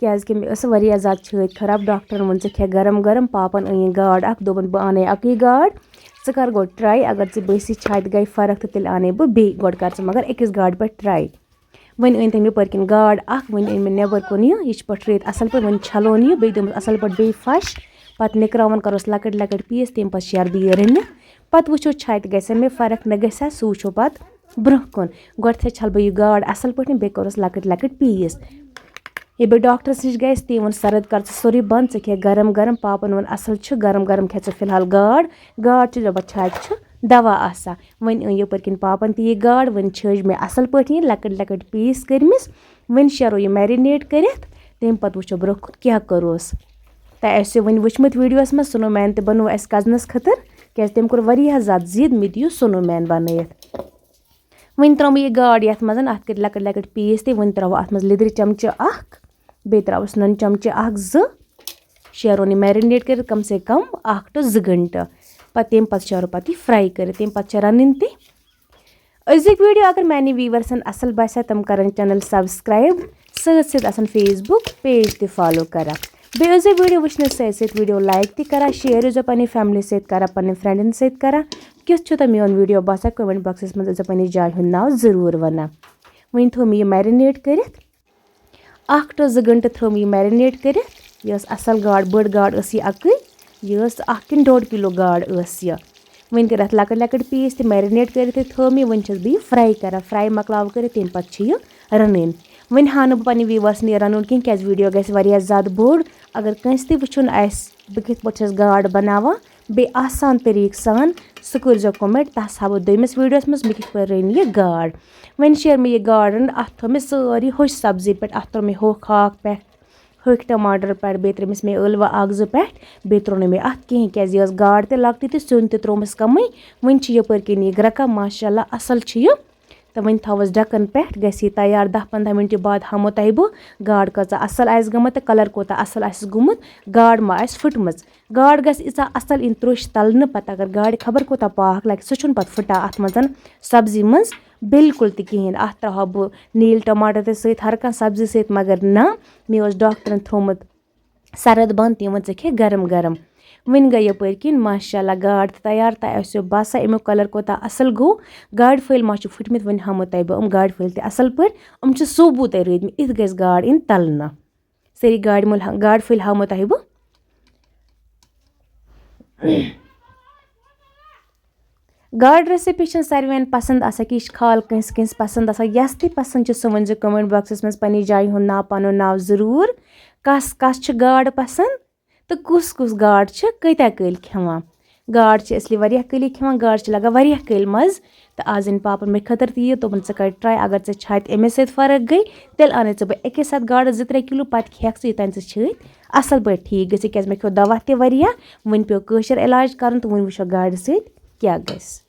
کیٛازِکہِ مےٚ ٲس واریاہ زیادٕ چھٲتۍ خراب ڈاکٹرن ووٚن ژٕ کھےٚ گرم گرم پاپن أنۍ گاڈ اکھ دوٚپُن بہٕ اَنے اَکٕے گاڈ ژٕ کر گۄڈٕ ٹراے اگر ژٕ بٲسی چھاتہِ گٔے فرق تہٕ تیٚلہِ اَنے بہٕ بیٚیہِ گۄڈٕ کر ژٕ مگر أکِس گاڈِ پٮ۪ٹھ ٹراے وۄنۍ أنۍ تٔمۍ یپٲرۍ کِنۍ گاڈ اکھ وۄنۍ أنۍ مےٚ نٮ۪بر کُن یہِ چھِ پٔٹھرٲیِتھ اَصٕل پٲٹھۍ وۄنۍ چھلون یہِ بیٚیہِ دوٚپمَس اَصٕل پٲٹھۍ بیٚیہِ پھش پَتہٕ نِکراوان کَروس لۄکٕٹۍ لۄکٕٹۍ پیٖس تَمہِ پَتہٕ شیرٕ بہٕ یہِ رٔنِتھ پَتہٕ وٕچھو چھاتہِ گژھِ مےٚ فرق نہ گژھِ سُہ وٕچھو پَتہٕ برونٛہہ کُن گۄڈٕتھٕے چھَلہٕ بہٕ یہِ گاڈ اَصٕل پٲٹھۍ بیٚیہِ کَروس لۄکٕٹۍ لۄکٕٹۍ پیٖس ییٚلہِ بہٕ ڈاکٹرَس نِش گٔیَس تٔمۍ ووٚن سرد کر ژٕ سورُے بنٛد ژٕ کھےٚ گرم گرم پاپَن ووٚن اَصٕل چھُ گرم گرم کھےٚ ژٕ فِلحال گاڈ گاڈ چھِ دَپان چھاتہِ چھُ دوا آسان وۄنۍ أنۍ یَپٲرۍ کِنۍ پاپَن تہِ یہِ گاڈ وۄنۍ چھٲج مےٚ اَصٕل پٲٹھۍ یہِ لۄکٕٹۍ لۄکٕٹۍ پیٖس کٔرمٕژ وۄنۍ شیرو یہِ میرِنیٹ کٔرِتھ تَمہِ پَتہٕ وٕچھو برونٛہہ کُن کیٛاہ کَروس تۄہہِ آسیو وۄنۍ وٕچھمُت ویٖڈیوَس منٛز سنو مین تہِ بنوو اَسہِ کَزنَس خٲطرٕ کیٛازِ تٔمۍ کوٚر واریاہ زیادٕ ضِد مےٚ دِیِو سنو مین بَنٲیِتھ وۄنۍ ترٛاوٕ بہٕ یہِ گاڈ یَتھ منٛز اَتھ کٔرۍ لۄکٕٹۍ لۄکٕٹۍ پیٖس تہِ وۄنۍ ترٛاوو اَتھ منٛز لیٚدرِ چَمچہٕ اَکھ بیٚیہِ ترٛاوَس نُنہٕ چَمچہٕ اَکھ زٕ شیرون یہِ میرِنیٹ کٔرِتھ کَم سے کَم 1 to 2 گھنٹہٕ پَتہٕ تَمہِ پَتہٕ شیرو پَتہٕ یہِ فرٛاے کٔرِتھ تَمہِ پَتہٕ چھِ رَنٕنۍ تہِ أزِکۍ ویٖڈیو اگر میٛانہِ ویٖوَرسَن اَصٕل باسہِ تِم کَرَن چَنَل سَبسکرایب سۭتۍ سۭتۍ آسان فیس بُک پیج تہِ فالو کَران بیٚیہِ ٲسۍزیو ویٖڈیو وٕچھنَس سۭتۍ سۭتۍ ویٖڈیو لایک تہِ کَران شِیَر ٲسۍزیو پنٛنہِ فیملی سۭتۍ کَران پنٛنٮ۪ن فرٛٮ۪نٛڈَن سۭتۍ کَران کیُتھ چھُ تۄہہِ میون ویٖڈیو باسان کَمٮ۪نٛٹ بۄکسَس منٛز ٲسۍزیو پنٛنِس جایہِ ہُنٛد ناو ضروٗر وَنان وۄنۍ تھوٚو مےٚ یہِ میرِنیٹ کٔرِتھ 1 to 2 گھنٹہٕ تھٲو مےٚ یہِ میرِنیٹ کٔرِتھ یہِ ٲس اَصٕل گاڈ بٔڑ گاڈ ٲس یہِ اَکٕے یہِ ٲس 1 کِنہٕ 1.5 کِلوٗ گاڈ ٲس یہِ وۄنۍ کٔرۍ اَتھ لۄکٕٹۍ لۄکٕٹۍ پیٖس تہِ میرِنیٹ کٔرِتھٕے تھٲو مےٚ وۄنۍ چھَس بہٕ یہِ فرٛاے کَران فرٛاے مۄکلاوٕ کٔرِتھ تَمہِ پَتہٕ چھِ یہِ رَنٕنۍ وۄنۍ ہاو نہٕ بہٕ پنٛنہِ ویٖوَرسَن یہِ رَنُن کینٛہہ کیٛازِ ویٖڈیو گژھِ واریاہ زیادٕ بوٚڑ اگر کٲنٛسہِ تہِ وٕچھُن آسہِ بہٕ کِتھ پٲٹھۍ چھَس گاڈ بَناوان بیٚیہِ آسان طٔریٖقہٕ سان سُہ کٔرۍزیو کوٚمٮ۪نٛٹ تَس ہاوٕ بہٕ دوٚیمِس ویٖڈیوَس منٛز مےٚ کِتھ پٲٹھۍ رٔنۍ یہِ گاڈ وۄنۍ شیر مےٚ یہِ گاڈ رٔنِتھ اَتھ تھٲو مےٚ سٲری ہوٚچھ سبزی پٮ۪ٹھ اَتھ ترٛوو مےٚ ہوٚکھ ہاکھ پٮ۪ٹھ ہوٚکھۍ ٹماٹر پٮ۪ٹھ بیٚیہِ ترٛٲومَس مےٚ ٲلوٕ 1-2 پٮ۪ٹھ بیٚیہِ ترٛوو نہٕ مےٚ اَتھ کِہیٖنۍ کیٛازِ یہِ ٲس گاڈ تہِ لۄکٹٕے تہٕ سیُن تہِ ترٛوومَس کَمٕے وۄنۍ چھِ یَپٲرۍ کِنۍ یہِ گرٛٮ۪کان ماشاءاللہ اَصٕل چھِ یہِ تہٕ وۄنۍ تھاوَس ڈَکَن پٮ۪ٹھ گژھِ یہِ تیار 10-15 مِنٹہِ بعد ہاومو تۄہہِ بہٕ گاڈ کۭژاہ اَصٕل آسہِ گٔمٕژ تہٕ کَلَر کوٗتاہ اَصٕل آسٮ۪س گوٚمُت گاڈ ما آسہِ پھٕٹمٕژ گاڈ گژھِ ییٖژاہ اَصٕل یِنۍ ترٛوٚش تَلنہٕ پَتہٕ اگر گاڈِ خبر کوٗتاہ پاکھ لَگہِ سُہ چھُنہٕ پَتہٕ پھٕٹان اَتھ منٛز سبزی منٛز بِلکُل تہِ کِہیٖنۍ اَتھ ترٛاوہا بہٕ نیٖلۍ ٹماٹر تہِ سۭتۍ ہر کانٛہہ سبزی سۭتۍ مگر نہ مےٚ اوس ڈاکٹرَن تھوٚومُت سرد بنٛد تٔمۍ ووٚن ژٕ کھے گرم گرم وۄنۍ گٔے یَپٲرۍ کِنۍ ماشاءاللہ گاڈ تہِ تیار تۄہہِ آسیو باسان اَمیُک کَلَر کوٗتاہ اَصٕل گوٚو گاڈِ پھٔلۍ ما چھِ پھٕٹمٕتۍ وۄنۍ ہاومو تۄہہِ بہٕ گاڈِ پھٔلۍ تہِ اَصٕل پٲٹھۍ چھِ ثوبوٗتے روٗدۍمٕتۍ اِتھ گژھِ گاڈ یِنۍ تَلنہٕ سٲری گاڈِ پھٔلۍ ہاومو تۄہہِ بہٕ گاڈ ریسِپی چھِنہٕ ساروِیَن پَسنٛد آسان کہِ یہِ چھِ خال کٲنٛسہِ کٲنٛسہِ پَسنٛد آسان یَس تہِ پَسنٛد چھِ سُہ ؤنۍزیو کَمٮ۪نٛٹ بۄکسَس منٛز پنٛنہِ جایہِ ہُنٛد ناو پَنُن ناو ضروٗر کَس چھِ گاڈ پَسنٛد تہٕ کُس کُس گاڈ چھِ کۭتیٛاہ کٔلۍ کھٮ۪وان گاڈ چھِ اَصلی واریاہ کٔلی کھٮ۪وان گاڈ چھِ لَگان واریاہ کٔلۍ مَزٕ تہٕ آز أنۍ پاپَن مےٚ خٲطرٕ تہِ یہِ دوٚپُن ژٕ کَر ٹرٛاے اگر ژےٚ چھاتہِ اَمے سۭتۍ فرق گٔے تیٚلہِ اَنَے ژٕ بہٕ اَکے ساتہٕ گاڈٕ 2-3 کِلوٗ پَتہٕ کھٮ۪کھ ژٕ یوٚتانۍ ژٕ چھٲتۍ اَصٕل پٲٹھۍ ٹھیٖک گٔژھِتھ کیٛازِ مےٚ کھیوٚو دوا تہِ واریاہ وۄنۍ پیوٚو کٲشُر علاج کَرُن تہٕ وۄنۍ وٕچھو گاڈِ سۭتۍ کیٛاہ گژھِ